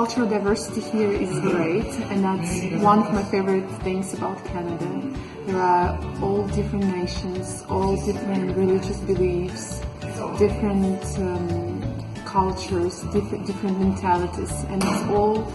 cultural diversity here is great, and that's one of my favorite things about Canada. There are all different nations, all different religious beliefs, different cultures, different mentalities, and it's all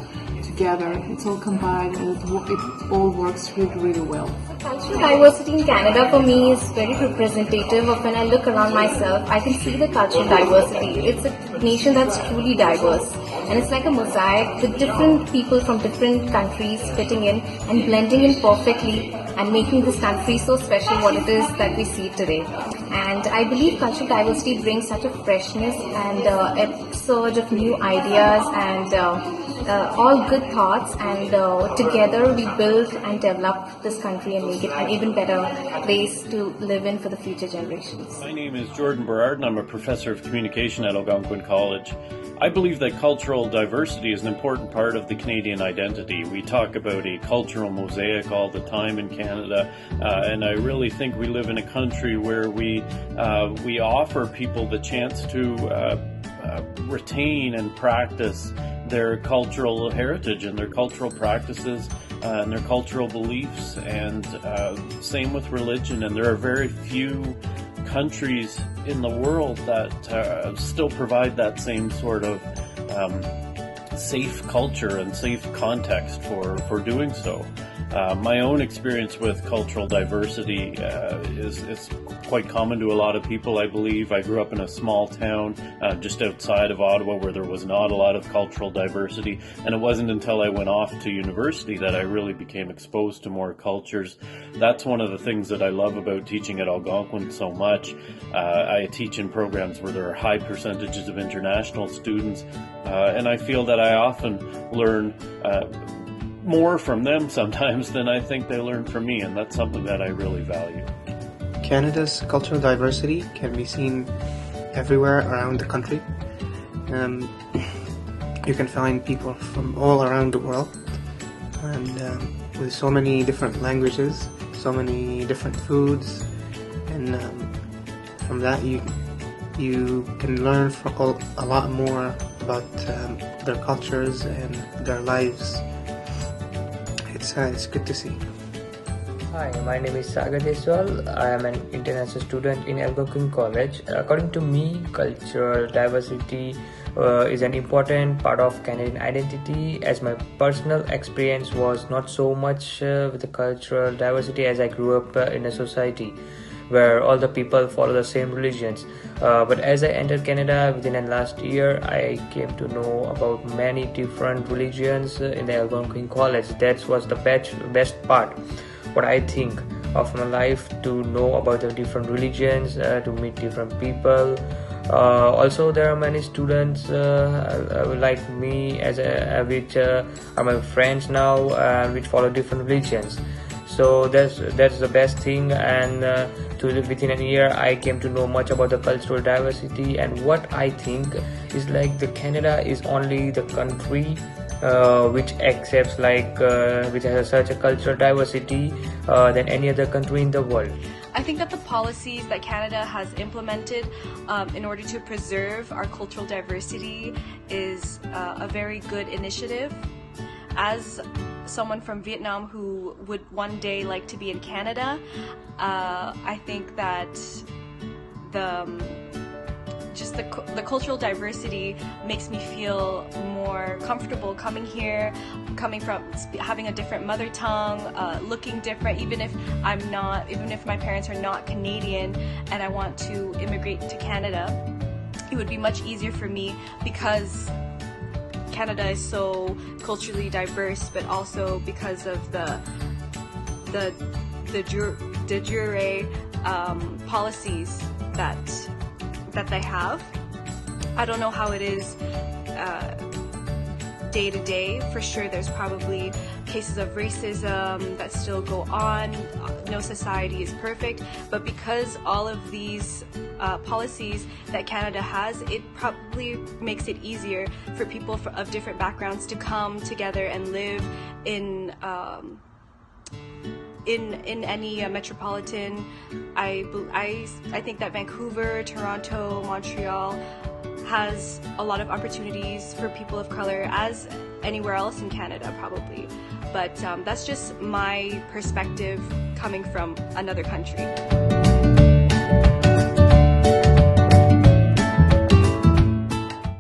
together, it's all combined, and it all works really, really well. Cultural diversity in Canada for me is very representative of when I look around myself. I can see the cultural diversity. It's a nation that's truly diverse, and it's like a mosaic with different people from different countries fitting in and blending in perfectly and making this country so special what it is that we see today. And I believe cultural diversity brings such a freshness and a surge of new ideas and all good thoughts, and together we build and develop this country and make it an even better place to live in for the future generations. My name is Jordan Berard and I'm a professor of communication at Algonquin College. I believe that cultural diversity is an important part of the Canadian identity. We talk about a cultural mosaic all the time in Canada, and I really think we live in a country where we offer people the chance to retain and practice their cultural heritage and their cultural practices and their cultural beliefs, and same with religion. And there are very few countries in the world that still provide that same sort of safe culture and safe context for doing so. My own experience with cultural diversity is quite common to a lot of people, I believe. I grew up in a small town just outside of Ottawa where there was not a lot of cultural diversity, and it wasn't until I went off to university that I really became exposed to more cultures. That's one of the things that I love about teaching at Algonquin so much. I teach in programs where there are high percentages of international students, and I feel that I often learn more from them sometimes than I think they learn from me, and that's something that I really value. Canada's cultural diversity can be seen everywhere around the country. You can find people from all around the world, and with so many different languages, so many different foods, and from that you can learn a lot more about their cultures and their lives. It's good to see. Hi, my name is Sagar Deswal. I am an international student in Algonquin College. According to me, cultural diversity is an important part of Canadian identity, as my personal experience was not so much with the cultural diversity, as I grew up in a society where all the people follow the same religions. But as I entered Canada within the last year, I came to know about many different religions in the Algonquin College. That was the best part, what I think of my life, to know about the different religions, to meet different people. Also, there are many students like me, which are my friends now, which follow different religions. So that's the best thing, and within a year I came to know much about the cultural diversity. And what I think is like the Canada is only the country which accepts which has such a cultural diversity than any other country in the world. I think that the policies that Canada has implemented in order to preserve our cultural diversity is a very good initiative. As someone from Vietnam who would one day like to be in Canada, I think that the cultural diversity makes me feel more comfortable coming here, coming from having a different mother tongue, looking different, even if my parents are not Canadian and I want to immigrate to Canada. It would be much easier for me because Canada is so culturally diverse, but also because of the de jure policies that they have. I don't know how it is day to day. For sure, there's probably cases of racism that still go on. No society is perfect, but because all of these policies that Canada has, it probably makes it easier for people of different backgrounds to come together and live in any metropolitan. I think that Vancouver, Toronto, Montreal has a lot of opportunities for people of color as anywhere else in Canada probably. But that's just my perspective coming from another country.